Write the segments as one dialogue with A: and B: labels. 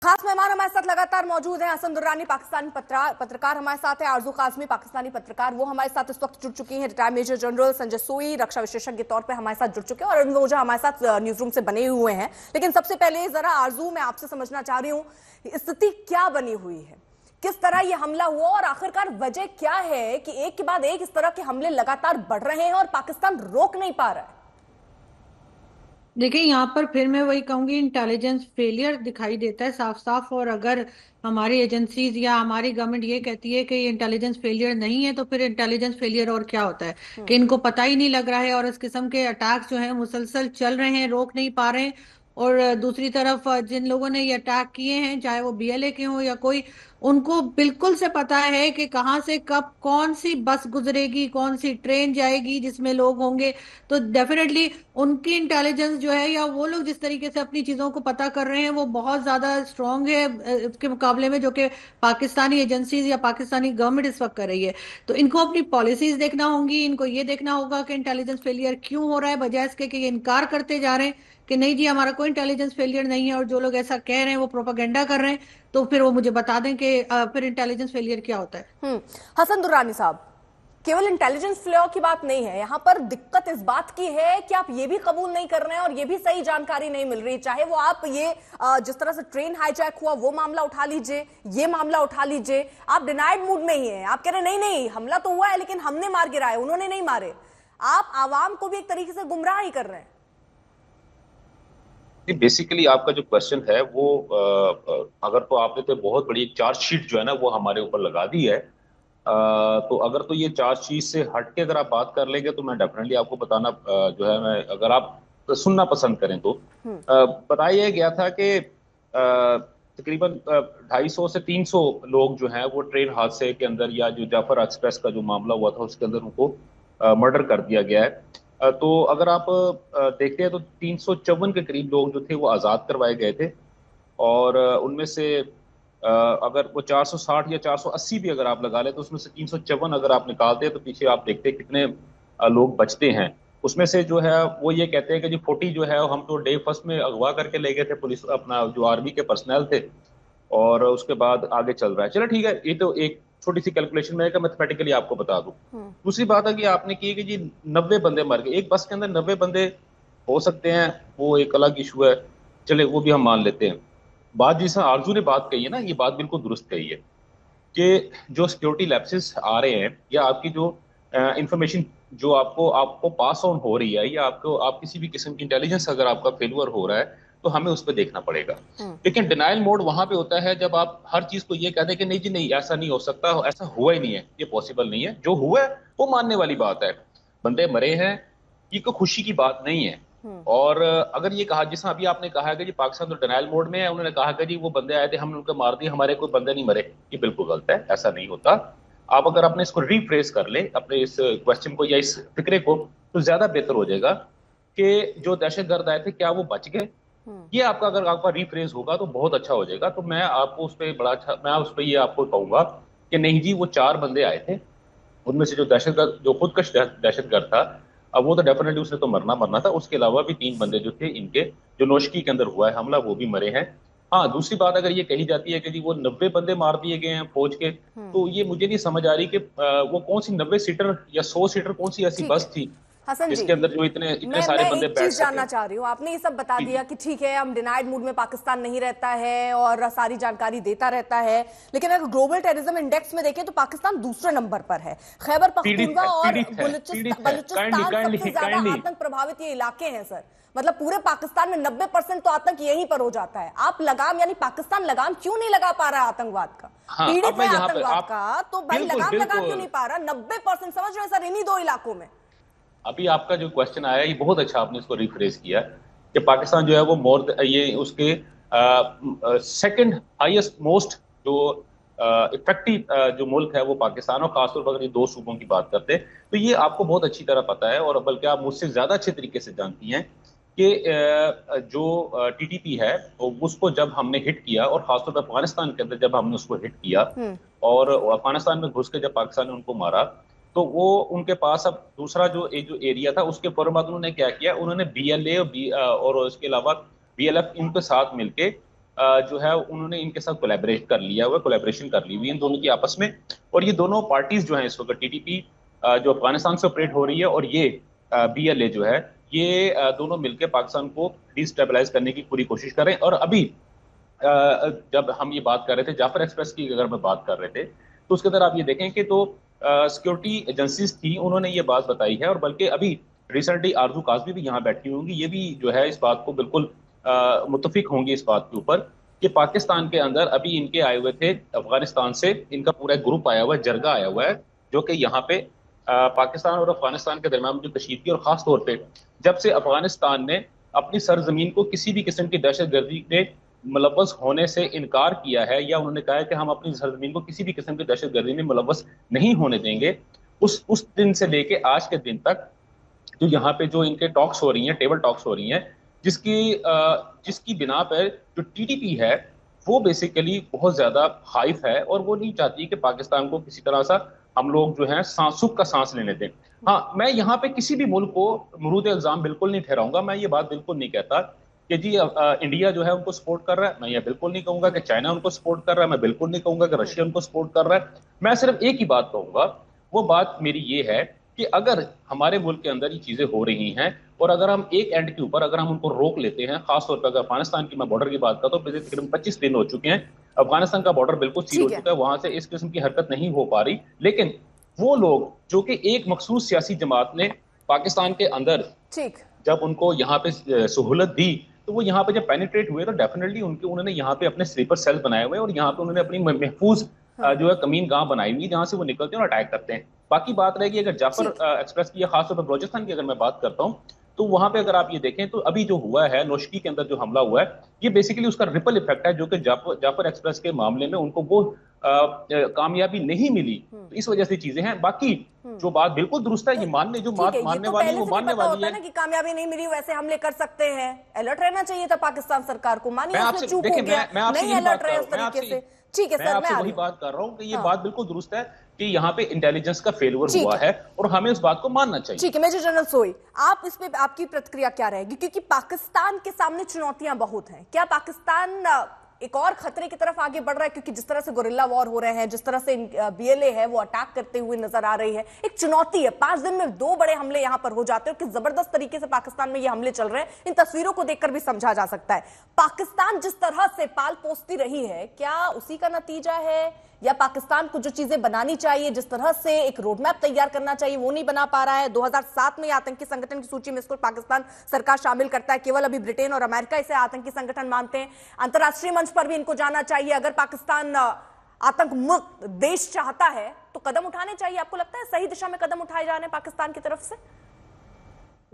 A: खास मेहमान हमारे साथ लगातार मौजूद हैं। हसन दुर्रानी पाकिस्तानी पत्रकार हमारे साथ है। आरजू काजमी पाकिस्तानी पत्रकार वो हमारे साथ इस वक्त जुड़ चुकी हैं। रिटायर्ड मेजर जनरल संजय सोई रक्षा विशेषज्ञ के तौर पे हमारे साथ जुड़ चुके हैं और अरुण ओझा हमारे साथ न्यूज रूम से बने हुए हैं। लेकिन सबसे पहले जरा आरजू मैं आपसे समझना चाह रही हूँ, स्थिति क्या बनी हुई है, किस तरह यह हमला हुआ और आखिरकार वजह क्या है कि एक के बाद एक इस तरह के हमले लगातार बढ़ रहे हैं और पाकिस्तान रोक नहीं पा रहा है।
B: देखिए, यहाँ पर फिर मैं वही कहूंगी, इंटेलिजेंस फेलियर दिखाई देता है साफ साफ। और अगर हमारी एजेंसीज या हमारी गवर्नमेंट ये कहती है कि ये इंटेलिजेंस फेलियर नहीं है, तो फिर इंटेलिजेंस फेलियर और क्या होता है कि इनको पता ही नहीं लग रहा है और इस किस्म के अटैक्स जो हैं मुसलसल चल रहे हैं, रोक नहीं पा रहे हैं। और दूसरी तरफ जिन लोगों ने ये अटैक किए हैं, चाहे वो बीएलए के हों या कोई, उनको बिल्कुल से पता है कि कहाँ से कब कौन सी बस गुजरेगी, कौन सी ट्रेन जाएगी जिसमें लोग होंगे। तो डेफिनेटली उनकी इंटेलिजेंस जो है, या वो लोग जिस तरीके से अपनी चीजों को पता कर रहे हैं, वो बहुत ज्यादा स्ट्रांग है इसके मुकाबले में जो कि पाकिस्तानी एजेंसीज या पाकिस्तानी गवर्नमेंट इस वक्त कर रही है। तो इनको अपनी पॉलिसीज देखना होंगी, इनको ये देखना होगा कि इंटेलिजेंस फेलियर क्यों हो रहा है, बजाय इसके कि ये इनकार करते जा रहे हैं कि नहीं जी हमारा कोई इंटेलिजेंस फेलियर नहीं है। और जो लोग ऐसा कह रहे हैं वो प्रोपागेंडा कर रहे हैं, तो फिर वो मुझे बता दें कि फिर इंटेलिजेंस फेलियर क्या होता है।
A: हसन दुर्रानी साहब, केवल इंटेलिजेंस फ्लॉ की बात नहीं है, यहां पर दिक्कत इस बात की है कि आप ये भी कबूल नहीं कर रहे हैं और ये भी सही जानकारी नहीं मिल रही। चाहे वो आप ये जिस तरह से ट्रेन हाईजैक हुआ वो मामला उठा लीजिए, ये मामला उठा लीजिए, आप डिनाइड मूड में ही हैं। आप कह रहे नहीं नहीं हमला तो हुआ है लेकिन हमने मार गिराया, उन्होंने नहीं मारे। आप आवाम को भी एक तरीके से गुमराह ही कर रहे हैं।
C: बेसिकली आपका जो क्वेश्चन है वो अगर तो आपने तो बहुत बड़ी चार्जशीट जो है ना वो हमारे ऊपर लगा दी है। तो अगर तो ये चार्जशीट से हट के अगर आप बात कर लेंगे तो मैं डेफिनेटली आपको बताना जो है, मैं अगर आप सुनना पसंद करें तो बताया गया था कि तकरीबन 250 से 300 लोग जो हैं वो ट्रेन हादसे के अंदर या जो जाफर एक्सप्रेस का जो मामला हुआ था उसके अंदर उनको मर्डर कर दिया गया है। तो अगर आप देखते हैं तो 354 के करीब लोग जो थे वो आज़ाद करवाए गए थे। और उनमें से अगर वो 460 या 480 भी अगर आप लगा लें तो उसमें से 354 अगर आप निकालते हैं तो पीछे आप देखते हैं कितने लोग बचते हैं। उसमें से जो है वो ये कहते हैं कि जी 40 जो है हम तो डे फर्स्ट में अगवा करके ले गए थे, पुलिस अपना जो आर्मी के पर्सनल थे, और उसके बाद आगे चल रहा है। चलो ठीक है, ये तो एक छोटी सी कैलकुलेशन में है कि मैथमेटिकली आपको बता दूं। दूसरी बात है कि आपने की कि जी 90 बंदे मर गए, एक बस के अंदर 90 बंदे हो सकते हैं, वो एक अलग इशू है, चले वो भी हम मान लेते हैं। बात जिस आरजू ने बात कही है ना, ये बात बिल्कुल दुरुस्त कही है कि जो सिक्योरिटी लैप्सेस आ रहे हैं या आपकी जो इंफॉर्मेशन जो आपको आपको पास ऑन हो रही है, या आपको आप किसी भी किस्म की इंटेलिजेंस अगर आपका फेलुअर हो रहा है तो हमें उस पर देखना पड़ेगा। लेकिन डिनाइल मोड वहां पे होता है जब आप हर चीज को ये कहते हैं कि नहीं जी नहीं ऐसा नहीं हो सकता, ऐसा हुआ ही नहीं है, ये पॉसिबल नहीं है। जो हुआ है वो मानने वाली बात है, बंदे मरे हैं, ये कोई खुशी की बात नहीं है। और अगर ये कहा जिस अभी आपने कहा कि जी पाकिस्तान तो डिनाइल मोड में है, उन्होंने कहा कि जी वो बंदे आए थे हमने उनको मार दिया, हमारे कोई बंदे नहीं मरे, ये बिल्कुल गलत है, ऐसा नहीं होता। आप अगर अपने इसको रिफ्रेस कर ले, अपने इस क्वेश्चन को या इस फिक्रे को, तो ज्यादा बेहतर हो जाएगा कि जो दहशतगर्द आए थे क्या वो बच गए। ये आपका अगर आपका रिफ्रेज होगा तो बहुत अच्छा हो जाएगा। तो मैं आपको उस पर बड़ा अच्छा, मैं उस पर ये आपको कहूंगा कि नहीं जी वो 4 बंदे आए थे, उनमें से जो दहशतगर्द जो खुदकश दहशतगर्द था, अब वो तो डेफिनेटली उसने तो मरना मरना था, उसके अलावा भी 3 बंदे जो थे इनके जो नौशकी के अंदर हुआ है हमला वो भी मरे हैं। हाँ, दूसरी बात अगर ये कही जाती है कि जी वो 90 बंदे मार दिए गए हैं फौज के, तो ये मुझे नहीं समझ आ रही कि वो कौन सी 90 सीटर या 100 सीटर कौन सी ऐसी
A: ठीक
C: बस
A: है
C: थी
A: हसन जी,
C: जिसके अंदर जो इतने इतने सारे
A: मैं
C: बंदे
A: एक
C: बैठ
A: चीज
C: सके।
A: जानना चाह रही हूँ। आपने ये सब बता
C: जी
A: दिया
C: जी।
A: कि ठीक है हम डिनाइड मूड में, पाकिस्तान नहीं रहता है और सारी जानकारी देता रहता है, लेकिन अगर ग्लोबल टेररिज्म इंडेक्स में देखें तो पाकिस्तान दूसरे नंबर पर है। खैबर
C: पीड़ित
A: पख्तूनवा
C: है,
A: और
C: पीड़ित है, पीड़ित है, काइंडली
A: बलूचिस्तान सबसे
C: काइंडली
A: ज्यादा
C: काइंडली।
A: आतंक प्रभावित ये इलाके हैं सर। मतलब पूरे पाकिस्तान में 90% तो आतंक यहीं पर हो जाता है। आप लगाम यानी पाकिस्तान लगाम क्यों नहीं लगा पा रहा है आतंकवाद का?
C: हाँ,
A: पीड़ित
C: अब मैं
A: है
C: यहाँ पे
A: आतंकवाद
C: आप
A: का तो भाई
C: बिल्कुल
A: लगाम लगा क्यों
C: बिल्कुल।
A: नहीं पा रहा? 90% समझ रहे हैं सर इन्हीं 2 इलाकों में।
C: अभी आपका जो क्वेश्चन आया ये बहुत अच्छा आपने इसको रिफ्रेश किया कि पाकिस्तान जो है वो ये उसके सेकंड हाईएस्ट मोस्ट जो इफेक्टिव जो मुल्क है वो पाकिस्तान, और खासतौर पर अगर ये 2 सूबों की बात करते हैं तो ये आपको बहुत अच्छी तरह पता है, और बल्कि आप मुझसे ज्यादा अच्छे तरीके से जानती हैं कि जो टीटीपी है उसको जब हमने हिट किया, और खासतौर पर अफगानिस्तान के अंदर जब हमने उसको हिट किया और अफगानिस्तान में घुस के जब पाकिस्तान ने उनको मारा, तो वो उनके पास अब दूसरा जो एरिया था उसके फौरन बाद उन्होंने क्या किया, उन्होंने बीएलए और उसके अलावा बीएलएफ इनके साथ मिलके जो है उन्होंने इनके साथ कोलैबोरेट कर लिया हुआ, कोलैबोरेशन कर ली हुई है इन दोनों की आपस में। और ये दोनों पार्टीज जो हैं इस वक्त, टीटीपी जो अफगानिस्तान से ऑपरेट हो रही है, और ये बीएलए जो है, ये दोनों मिलकर पाकिस्तान को डिस्टेबलाइज करने की पूरी कोशिश कर रहे हैं। और अभी जब हम ये बात कर रहे थे जाफर एक्सप्रेस की, अगर मैं बात कर रहे थे, तो उसके अंदर आप ये देखें कि तो सिक्योरिटी एजेंसीज थी, उन्होंने ये बात बताई है। और बल्कि अभी रिसेंटली आरजू काजमी भी यहाँ बैठी होंगी, ये भी जो है इस बात को बिल्कुल मुत्तफिक होंगी इस बात के ऊपर कि पाकिस्तान के अंदर अभी इनके आए हुए थे अफगानिस्तान से, इनका पूरा ग्रुप आया हुआ है, जरगा आया हुआ है, जो कि यहाँ पे पाकिस्तान और अफगानिस्तान के दरमियान जो कशीदगी, और खास तौर पे जब से अफगानिस्तान ने अपनी सरजमीन को किसी भी किस्म की दहशतगर्दी में मुलव्वस होने से इनकार किया है, या उन्होंने कहा है कि हम अपनी सरजमीन को किसी भी किस्म की दहशतगर्दी में मुलव्वस नहीं होने देंगे, उस दिन से लेके आज के दिन तक जो यहाँ पे जो इनके टॉक्स हो रही हैं, टेबल टॉक्स हो रही हैं, जिसकी बिना पर जो टीटीपी है वो बेसिकली बहुत ज्यादा हाइफ है, और वो नहीं चाहती कि पाकिस्तान को किसी तरह सा हम लोग जो है सुख का सांस लेने दें। हाँ, मैं यहाँ पे किसी भी मुल्क को मरूद इल्जाम बिल्कुल नहीं ठहराऊंगा। मैं ये बात बिल्कुल नहीं कहता कि जी इंडिया जो है उनको सपोर्ट कर रहा है, मैं ये बिल्कुल नहीं कहूंगा कि चाइना उनको सपोर्ट कर रहा है, मैं बिल्कुल नहीं कहूंगा कि रशिया उनको सपोर्ट कर रहा है। मैं सिर्फ एक ही बात कहूंगा, वो बात मेरी ये है कि अगर हमारे मुल्क के अंदर ये चीजें हो रही हैं, और अगर हम एक एंड के ऊपर अगर हम उनको रोक लेते हैं, खासतौर पर अगर अफगानिस्तान की मैं बॉर्डर की बात करता हूँ, पिछले तकरीबन 25 दिन हो चुके हैं, अफगानिस्तान का बॉर्डर बिल्कुल सील हो चुका है, वहां से इस किस्म की हरकत नहीं हो पा रही। लेकिन वो लोग जो कि एक मखसूस सियासी जमात ने पाकिस्तान के अंदर जब उनको यहाँ पे सहूलत दी, तो वो यहाँ पे जब पेनिट्रेट हुए, तो डेफिनेटली उन्होंने यहाँ पे अपने स्लीपर सेल बनाए हुए, और यहाँ पे उन्होंने अपनी महफूज जो है कमीन गांव बनाई हुई, जहां से वो निकलते हैं और अटैक करते हैं। बाकी बात रहेगी अगर जाफर एक्सप्रेस की या खासतौर पर बलोचिस्तान की अगर मैं बात करता हूँ, तो वहां पे अगर आप ये देखें तो अभी जो हुआ है नौशकी के अंदर जो हमला हुआ है, ये बेसिकली उसका रिपल इफेक्ट है, जो कि जाफर एक्सप्रेस के मामले में उनको वो कामयाबी नहीं मिली, तो इस वजह से चीजें हैं। बाकी जो बात बिल्कुल दुरुस्त है, ये मानने जो बात मानने वाली वो मानने वाली है
A: ना कि कामयाबी नहीं मिली वैसे हमले कर सकते हैं। अलर्ट रहना चाहिए था पाकिस्तान सरकार को, मानिए उसमें चूक हो गया, नहीं अलर्ट रहे उस तरीके से। ठीक है सर, मैं आपसे
C: वही बात कर रहा हूँ कि ये बात बिल्कुल दुरुस्त है कि यहाँ पे इंटेलिजेंस का फेलियर हुआ है, और हमें उस बात को मानना चाहिए।
A: ठीक है मेजर जनरल सोई, आप इस पे आपकी प्रतिक्रिया क्या रहेगी? क्योंकि पाकिस्तान के सामने चुनौतियां बहुत हैं, क्या पाकिस्तान एक और खतरे की तरफ आगे बढ़ रहा है? क्योंकि जिस तरह से गुरिल्ला वॉर हो रहे हैं, जिस तरह से बीएलए है वो अटैक करते हुए नजर आ रही है, एक चुनौती है। 5 दिन में 2 बड़े हमले यहां पर हो जाते हैं, और किस जबरदस्त तरीके से पाकिस्तान में ये हमले चल रहे हैं, इन तस्वीरों को देखकर भी समझा जा सकता है। पाकिस्तान जिस तरह से पाल पोसती रही है, क्या उसी का नतीजा है, या पाकिस्तान को जो चीजें बनानी चाहिए, जिस तरह से एक रोडमैप तैयार करना चाहिए, वो नहीं बना पा रहा है? 2007 में आतंकी संगठन की सूची में इसको पाकिस्तान सरकार शामिल करता है, केवल अभी ब्रिटेन और अमेरिका इसे आतंकी संगठन मानते हैं। अंतर्राष्ट्रीय मंच पर भी इनको जाना चाहिए। अगर पाकिस्तान आतंक मुक्त देश चाहता है तो कदम उठाने चाहिए। आपको लगता है सही दिशा में कदम उठाए जा रहे हैं पाकिस्तान की तरफ से?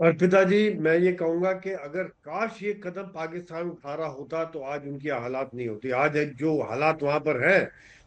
D: और पिताजी, मैं ये कहूंगा कि अगर काश ये कदम पाकिस्तान उठा रहा होता तो आज उनकी हालात नहीं होती। आज जो हालात वहां पर है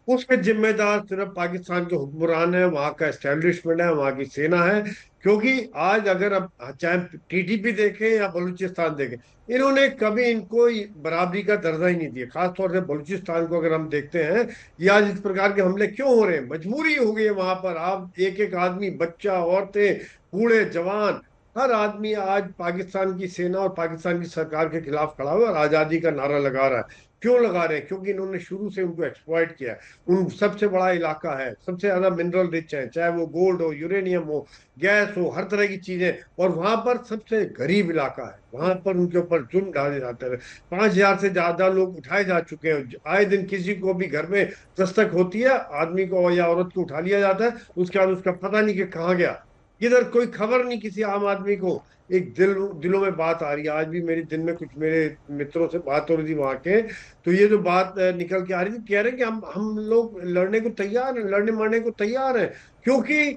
D: उसके जिम्मेदार सिर्फ पाकिस्तान के हुक्मरान है, वहां का एस्टेब्लिशमेंट है, वहां की सेना है। क्योंकि आज अगर अब चाहे टीटीपी देखें या बलूचिस्तान देखें, इन्होंने कभी इनको बराबरी का दर्जा ही नहीं दिया। खासतौर से बलूचिस्तान को अगर हम देखते हैं, ये आज इस प्रकार के हमले क्यों हो रहे हैं? मजबूरी हो गई है वहां पर। आप एक एक आदमी, बच्चा, औरतें, बूढ़े, जवान, हर आदमी आज पाकिस्तान की सेना और पाकिस्तान की सरकार के खिलाफ खड़ा हुआ और आजादी का नारा लगा रहा है। क्यों लगा रहे हैं? क्योंकि इन्होंने शुरू से उनको एक्सप्लॉइट किया है। उन सबसे बड़ा इलाका है, सबसे ज्यादा मिनरल रिच है, चाहे वो गोल्ड हो, यूरेनियम हो, गैस हो, हर तरह की चीजें। और वहां पर सबसे गरीब इलाका है, वहां पर उनके ऊपर जुल्म डाले जाते हैं। 5000 से ज्यादा लोग उठाए जा चुके हैं। आए दिन किसी को भी घर में दस्तक होती है, आदमी को या औरत को उठा लिया जाता है, उसके बाद उसका पता नहीं कि कहाँ गया, इधर कोई खबर नहीं किसी आम आदमी को। एक दिलों में बात आ रही है। आज भी मेरे दिन में कुछ मेरे मित्रों से बात हो रही थी वहां के, तो ये जो बात निकल के आ रही थी, कह रहे हैं कि हम लोग लड़ने को तैयार हैं, लड़ने मरने को तैयार हैं, क्योंकि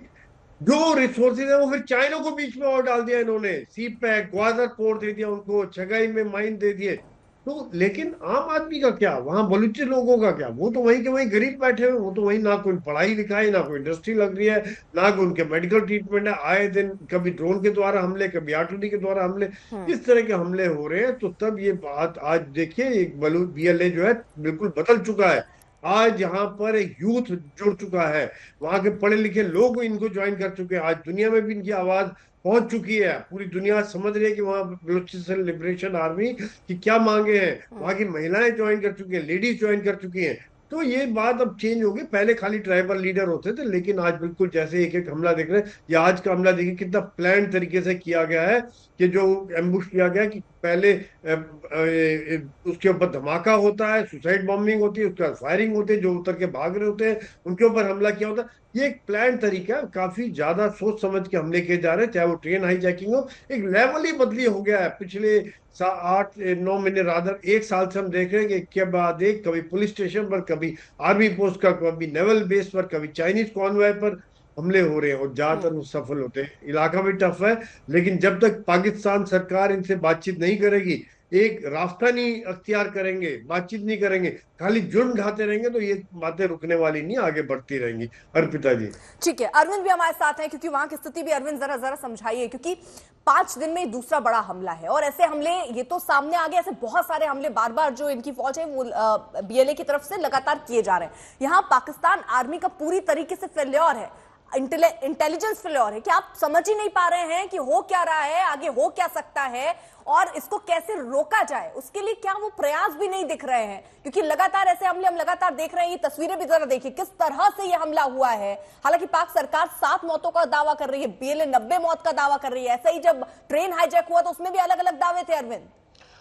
D: जो रिसोर्सेज है वो फिर चाइना को बीच में और डाल दिया इन्होंने। सी पैक, ग्वादर पोर्ट दे दिया उनको, छगाई में माइन दे दिए। तो लेकिन आम आदमी का क्या, वहां बलूची लोगों का क्या? वो तो वहीं के वहीं गरीब बैठे हुए, वो तो वहीं ना कोई पढ़ाई लिखाई, ना कोई इंडस्ट्री लग रही है, ना कोई उनके मेडिकल ट्रीटमेंट है। आए दिन कभी ड्रोन के द्वारा हमले, कभी आर्टिलरी के द्वारा हमले, इस तरह के हमले हो रहे हैं। तो तब ये बात आज देखिए, एक बीएलए जो है बिल्कुल बदल चुका है। आज यहाँ पर एक यूथ जुड़ चुका है, वहां के पढ़े लिखे लोग इनको ज्वाइन कर चुके हैं। आज दुनिया में भी इनकी आवाज पहुंच चुकी है, पूरी दुनिया समझ रही है कि वहाँ बलूचिस्तान लिबरेशन आर्मी की क्या मांगे हैं, वहाँ की महिलाएं ज्वाइन कर चुकी हैं, लेडीज ज्वाइन कर चुकी हैं। तो ये बात अब चेंज होगी। पहले खाली ट्राइबल लीडर होते थे, लेकिन आज बिल्कुल जैसे एक एक हमला देख रहे हैं, या आज का हमला देखिए कितना प्लान तरीके से किया गया है, कि जो एम्बुश किया गया कि पहले उसके ऊपर धमाका होता है, सुसाइड बॉम्बिंग होती है, उसके बाद फायरिंग होती है, जो उतर के भाग रहे होते हैं उनके ऊपर हमला किया होता है। ये एक प्लान तरीका है, काफी ज्यादा सोच समझ के हमले किए जा रहे हैं, चाहे वो ट्रेन हाईजैकिंग हो। एक लेवल ही बदली हो गया है पिछले 8 9 महीने, रादर 1 साल से हम देख रहे हैं कि के बाद एक, कभी पुलिस स्टेशन पर, कभी आर्मी पोस्ट का, कभी नेवल बेस पर, कभी चाइनीज कॉन्वॉय पर हमले हो रहे हैं, और ज्यादातर वो सफल होते हैं। इलाका भी टफ है, लेकिन जब तक पाकिस्तान सरकार इनसे बातचीत नहीं करेगी, एक रास्ता नहीं अख्तियार करेंगे, बातचीत नहीं करेंगे, खाली जुर्म ढाते रहेंगे, तो ये बातें रुकने वाली नहीं, आगे बढ़ती रहेंगी। अर्पिता जी।
A: ठीक है, अरविंद भी हमारे साथ हैं, क्योंकि वहां की स्थिति भी अरविंद जरा जरा समझाइए, क्योंकि 5 दिन में दूसरा बड़ा हमला है और ऐसे हमले ये तो सामने आ गए, ऐसे बहुत सारे हमले बार बार जो इनकी फौज है वो बीएलए की तरफ से लगातार किए जा रहे हैं। यहां पाकिस्तान आर्मी का पूरी तरीके से फेल्योर है, इंटेलिजेंस फेल्योर है कि आप समझ ही नहीं पा रहे हैं कि हो क्या रहा है, आगे हो क्या सकता है और इसको कैसे रोका जाए, उसके लिए क्या वो प्रयास भी नहीं दिख रहे हैं? क्योंकि लगातार ऐसे हमले हम लगातार देख रहे हैं। ये तस्वीरें भी जरा देखिए किस तरह से ये हमला हुआ है। हालांकि पाक सरकार 7 मौतों का दावा कर रही है, बीएलए 90 मौत का दावा कर रही है। ऐसे ही जब ट्रेन हाईजैक हुआ तो उसमें भी अलग अलग दावे थे अरविंद।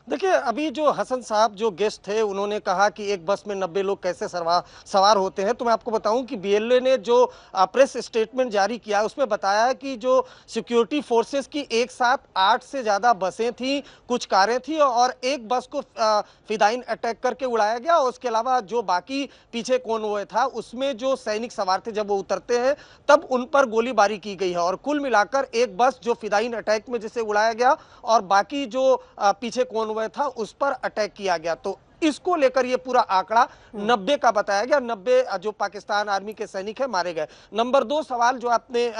E: देखिए, अभी जो हसन साहब जो गेस्ट थे उन्होंने कहा कि एक बस में 90 लोग कैसे सवार होते हैं। तो मैं आपको बताऊं कि बीएलए ने जो प्रेस स्टेटमेंट जारी किया उसमें बताया है कि जो सिक्योरिटी फोर्सेस की एक साथ 8 से ज़्यादा बसें थी, कुछ कारें थी और एक बस को फिदाइन अटैक करके उड़ाया गया। और उसके अलावा जो बाकी पीछे कॉन्वॉय था उसमें जो सैनिक सवार थे, जब वो उतरते हैं तब उन पर गोलीबारी की गई है। और कुल मिलाकर एक बस जो फिदाइन अटैक में जिसे उड़ाया गया और बाकी जो पीछे कॉन्वॉय था उस पर अटैक किया गया। तो इसको लेकर ये पूरा आंकड़ा 90 का बताया गया। 90 जो पाकिस्तान आर्मी के सैनिक है मारे गए। नंबर 2 सवाल जो आपने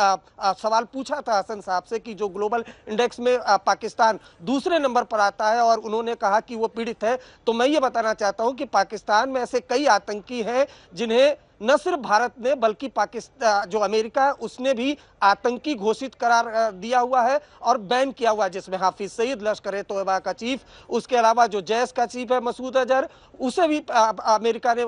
E: सवाल पूछा था हसन साहब से कि जो ग्लोबल इंडेक्स में पाकिस्तान दूसरे नंबर पर आता है और उन्होंने कहा कि वो पीड़ित है, तो मैं ये बताना चाहता हूं कि पाकिस्तान में ऐसे कई आतंकी हैं जिन्हें न सिर्फ भारत ने बल्कि पाकिस्तान जो अमेरिका है उसने भी आतंकी घोषित करार दिया हुआ है और बैन किया हुआ है, जिसमें हाफिज सईद लश्कर ए तोयबा का चीफ, उसके अलावा जो जैश का चीफ है मसूद अजहर, उसे भी अमेरिका ने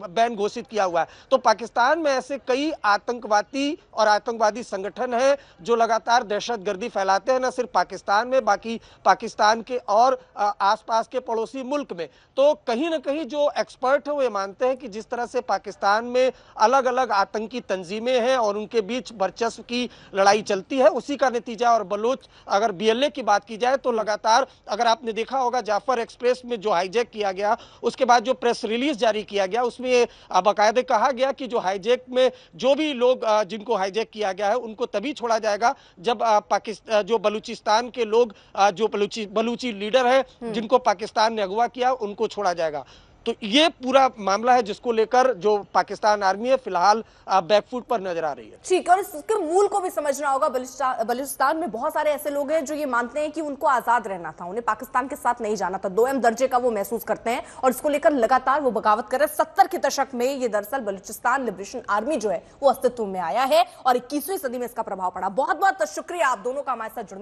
E: बैन घोषित किया हुआ है। तो पाकिस्तान में ऐसे कई आतंकवादी और आतंकवादी संगठन हैं जो लगातार दहशतगर्दी फैलाते हैं, न सिर्फ पाकिस्तान में बाकी पाकिस्तान के और आसपास के पड़ोसी मुल्क में। तो कहीं ना कहीं जो एक्सपर्ट है वो ये मानते हैं कि जिस तरह से पाकिस्तान में अलग अलग आतंकी तंजीमें हैं और उनके बीच वर्चस्व की लड़ाई चलती है, उसी का नतीजा। और बलोच अगर बीएलए की बात की जाए तो लगातार, अगर आपने देखा होगा जाफर एक्सप्रेस में जो हाईजैक किया गया उसके बाद जो प्रेस रिलीज जारी किया गया उसमें बाकायदे कहा गया कि जो हाईजैक में जो भी लोग जिनको हाईजैक किया गया है उनको तभी छोड़ा जाएगा जब पाकिस्तान जो बलूचिस्तान के लोग जो बलूची लीडर है जिनको पाकिस्तान ने अगवा किया उनको छोड़ा जाएगा। तो ये पूरा मामला है जिसको लेकर जो पाकिस्तान आर्मी है फिलहाल बैकफुट पर नजर आ रही है।
A: ठीक है, और इसके मूल को भी समझना होगा। बलूचिस्तान में बहुत सारे ऐसे लोग हैं जो ये मानते हैं कि उनको आजाद रहना था, उन्हें पाकिस्तान के साथ नहीं जाना था, 2M दर्जे का वो महसूस करते हैं और इसको लेकर लगातार वो बगावत कर रहे हैं। 70 के दशक में ये दरअसल बलूचिस्तान लिबरेशन आर्मी जो है वो अस्तित्व में आया है और 21वीं सदी में इसका प्रभाव पड़ा। बहुत बहुत शुक्रिया आप दोनों का हमारे साथ जुड़ने